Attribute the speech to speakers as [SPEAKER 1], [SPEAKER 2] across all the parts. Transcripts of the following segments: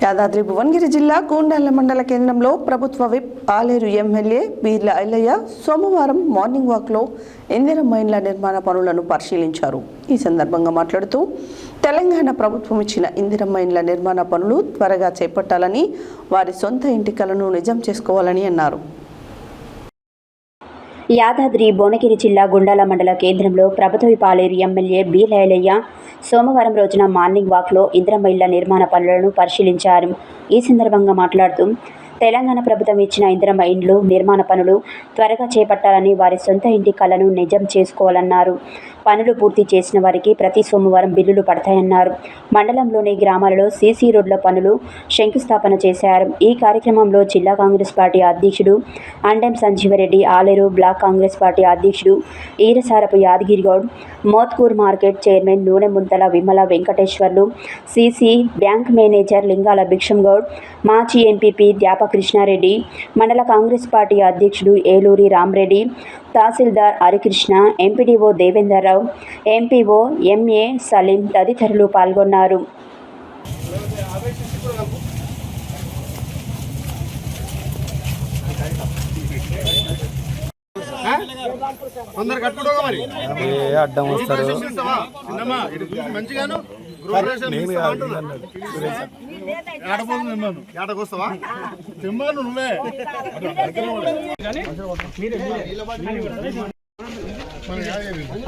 [SPEAKER 1] యాదాద్రి భువనగిరి జిల్లా గూండాల మండల కేంద్రంలో ప్రభుత్వ విప్ ఆలేరు ఎమ్మెల్యే బీర్ల ఐలయ్య సోమవారం మార్నింగ్ వాక్లో ఇందిరమ్మ ఇండ్ల నిర్మాణ పనులను పరిశీలించారు. ఈ సందర్భంగా మాట్లాడుతూ తెలంగాణ ప్రభుత్వం ఇచ్చిన ఇందిరమ్మ ఇండ్ల నిర్మాణ పనులు త్వరగా చేపట్టాలని, వారి సొంత ఇంటి కలను నిజం చేసుకోవాలని అన్నారు.
[SPEAKER 2] యాదాద్రి భువనగిరి జిల్లా గుండాల మండల కేంద్రంలో ప్రభుత్వ విప్ ఆలేరు ఎమ్మెల్యే బీర్ల ఐలయ్య సోమవారం రోజున మార్నింగ్ వాక్లో ఇందిరమ్మ ఇళ్ల నిర్మాణ పనులను పరిశీలించారు. ఈ సందర్భంగా మాట్లాడుతూ తెలంగాణ ప్రభుత్వం ఇచ్చిన ఇందిరమ్మ ఇండ్లు నిర్మాణ పనులు త్వరగా చేపట్టాలని, వారి సొంత ఇంటి కలను నిజం చేసుకోవాలన్నారు. పనులు పూర్తి చేసిన వారికి ప్రతి సోమవారం బిల్లులు పడతాయన్నారు. మండలంలోని గ్రామాలలో సీసీ రోడ్ల పనులు శంకుస్థాపన చేశారు. ఈ కార్యక్రమంలో జిల్లా కాంగ్రెస్ పార్టీ అధ్యక్షుడు Andem Sanjeevareddy, Aleru block Congress party అధ్యక్షుడు Eerasarapu Yadagirigoud, Mothkur market chairman Noone Munthala Vimala Venkateshwarlu, CC bank manager Lingala Bhikshamgoud, మాజీ ఎంపీపీ ధ్యాప కృష్ణారెడ్డి, మండల కాంగ్రెస్ పార్టీ అధ్యక్షుడు ఏలూరి రామరెడ్డి, తహసీల్దార్ Harikrishna, MPDO Devendarrao, MPO MA Saleem తదితరులు పాల్గొన్నారు.
[SPEAKER 3] అడ్డం వస్తారు.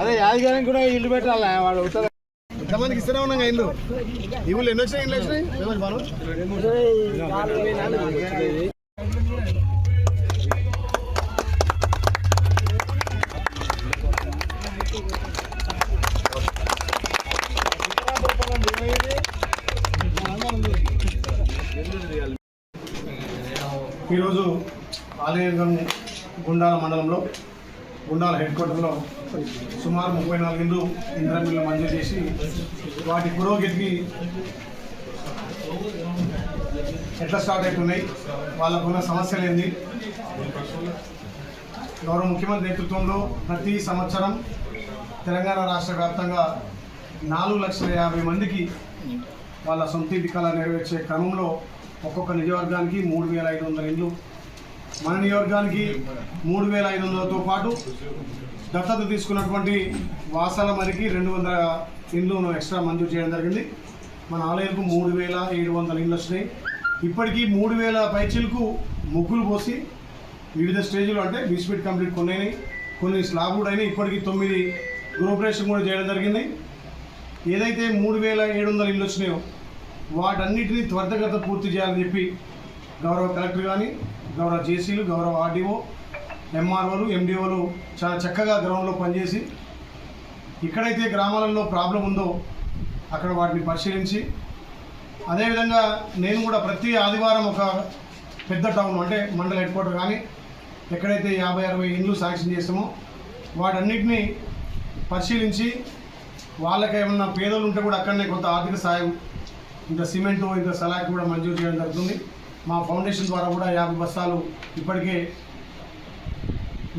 [SPEAKER 4] అదే యాదగానికి కూడా ఇల్లు పెట్టాలి. వాడు ఎంతమందికి ఇస్తూనే ఉన్నాం ఇల్లు. ఈ ఊళ్ళో ఎన్ని వచ్చినాయి? ఇల్లు వచ్చినాయి. ఈరోజు ఆలేరు గుండాల మండలంలో గుండాల హెడ్ క్వార్టర్లో సుమారు 34 ఇండ్లు ఇందిరమ్మ ఇల్లు మంజూరు చేసి వాటి పురోగతికి ఎట్లా స్టార్ట్ అవుతున్నాయి, వాళ్ళకున్న సమస్యలు ఏంది, గౌరవ ముఖ్యమంత్రి నేతృత్వంలో ప్రతి సంవత్సరం తెలంగాణ రాష్ట్ర వ్యాప్తంగా 4,50,000 మందికి వాళ్ళ సొంత ఇంటి కళ నెరవేర్చే క్రమంలో ఒక్కొక్క నియోజకవర్గానికి 3,500 ఇండ్లు, మన నియోజకవర్గానికి 3,500తో పాటు దత్తత తీసుకున్నటువంటి వాసాల మరికి 200 ఇండ్లు ఎక్స్ట్రా మంజూరు చేయడం జరిగింది. మన ఆలయాలకు 3,700 ఇండ్లు వచ్చినాయి. ఇప్పటికీ 3,000 పైచీలకు ముగ్గులు పోసి వివిధ స్టేజ్లో, అంటే బీస్పీట్ కంప్లీట్ కొన్ని స్లాబ్ కూడా అయినాయి. ఇప్పటికీ 9 గృహప్రవేశం కూడా చేయడం జరిగింది. ఏదైతే 3,700 ఇండ్లు వచ్చినాయో వాటన్నిటినీ త్వరితగత పూర్తి చేయాలని చెప్పి గౌరవ కలెక్టర్ కానీ, గౌరవ జేసీలు, గౌరవ ఆర్డీఓ, ఎంఆర్ఓలు, ఎండిఓలు చాలా చక్కగా గ్రౌండ్లో పనిచేసి ఎక్కడైతే గ్రామాలలో ప్రాబ్లం ఉందో అక్కడ వాటిని పరిశీలించి, అదేవిధంగా నేను కూడా ప్రతి ఆదివారం ఒక పెద్ద టౌన్ అంటే మండల హెడ్ క్వార్టర్ కానీ ఎక్కడైతే 50-60 ఇండ్లు శాంక్షన్ చేస్తామో వాటన్నిటినీ పరిశీలించి వాళ్ళకి ఏమన్నా పేదలు ఉంటే కూడా అక్కడనే కొంత ఆర్థిక సాయం, ఇంత సిమెంటు, ఇంత సలాక్ కూడా మంజూరు చేయడం జరుగుతుంది. మా ఫౌండేషన్ ద్వారా కూడా 50 బస్తాలు ఇప్పటికే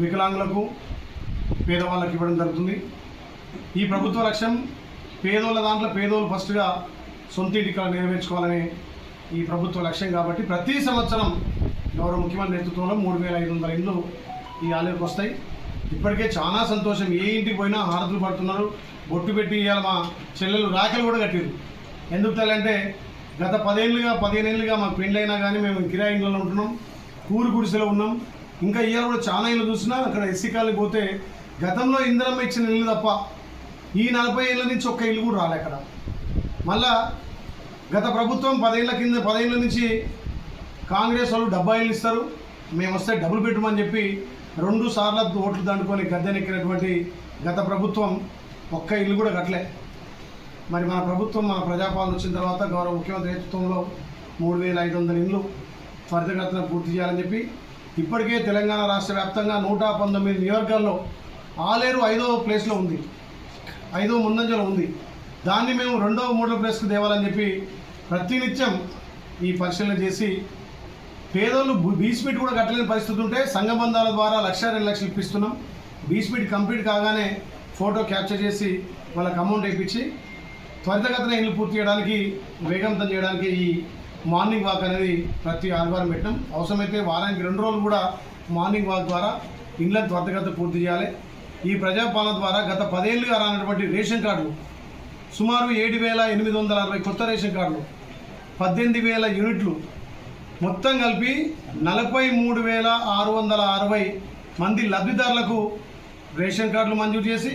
[SPEAKER 4] వికలాంగులకు, పేదవాళ్ళకి ఇవ్వడం జరుగుతుంది. ఈ ప్రభుత్వ లక్ష్యం పేదోళ్ళ దాంట్లో పేదోళ్ళు ఫస్ట్గా సొంత ఇంటి కళ నెరవేర్చుకోవాలనే ఈ ప్రభుత్వ లక్ష్యం కాబట్టి ప్రతి సంవత్సరం గౌరవ ముఖ్యమంత్రి నేతృత్వంలో 3,500 ఇండ్లు ఈ ఆలయానికి వస్తాయి. ఇప్పటికే చాలా సంతోషం. ఏ ఇంటికి పోయినా హారతులు పడుతున్నారు, బొట్టు పెట్టి ఇవాళ మా చెల్లెలు రాఖలు కూడా కట్టారు. ఎందుకు తెలంటే గత 15 ఏళ్ళుగా మాకు పెళ్ళైనా కానీ మేము కిరాయి ఇండ్లలో ఉంటున్నాం, కూరు గుడిసెలో ఉన్నాం. ఇంకా ఇవాళ కూడా చాలా ఇళ్ళు చూసినా అక్కడ ఎస్సీ కాలనీ పోతే గతంలో ఇందిరమ్మ ఇచ్చిన ఇల్లు తప్ప ఈ 40 ఏళ్ళ నుంచి ఒక్క ఇల్లు కూడా రాలే అక్కడ. మళ్ళా గత ప్రభుత్వం 10 ఏళ్ళ నుంచి కాంగ్రెస్ వాళ్ళు 70 ఇళ్ళు ఇస్తారు, మేము వస్తే డబుల్ బెడ్రూమ్ అని చెప్పి 2 సార్లు ఓట్లు దండుకొని గద్దెనెక్కినటువంటి గత ప్రభుత్వం ఒక్క ఇల్లు కూడా కట్టలే. మరి మన ప్రభుత్వం, మన ప్రజాపాలన వచ్చిన తర్వాత గౌరవ ముఖ్యమంత్రి నేతృత్వంలో 3,500 ఇండ్లు త్వరితగతిన పూర్తి చేయాలని చెప్పి ఇప్పటికే తెలంగాణ రాష్ట్ర వ్యాప్తంగా 119 నియోజకవర్గాల్లో ఆలేరు 5వ ప్లేస్లో ఉంది, 5వ ముందంజలో ఉంది. దాన్ని మేము 2వ 3వ ప్లేస్కి తేవాలని చెప్పి ప్రతినిత్యం ఈ పరిశీలన చేసి పేదోళ్ళు బీస్పీట్ కూడా కట్టలేని పరిస్థితి ఉంటే సంఘబంధాల ద్వారా 1,00,000-2 లక్షలు ఇప్పిస్తున్నాం. బీస్పీట్ కంప్లీట్ కాగానే ఫోటో క్యాప్చర్ చేసి వాళ్ళకి అమౌంట్ ఇప్పించి త్వరితగతిన ఇల్లు పూర్తి చేయడానికి, వేగవంతం చేయడానికి ఈ మార్నింగ్ వాక్ అనేది ప్రతి ఆదివారం పెట్టినాం. అవసరమైతే వారానికి 2 రోజులు కూడా మార్నింగ్ వాక్ ద్వారా ఇండ్లను త్వరితగతిన పూర్తి చేయాలి. ఈ ప్రజాపాలన ద్వారా గత 10 ఏళ్ళుగా రానటువంటి రేషన్ కార్డులు సుమారు 7,860 కొత్త రేషన్ కార్డులు, 18,000 యూనిట్లు, మొత్తం కలిపి 43,660 మంది లబ్ధిదారులకు రేషన్ కార్డులు మంజూరు చేసి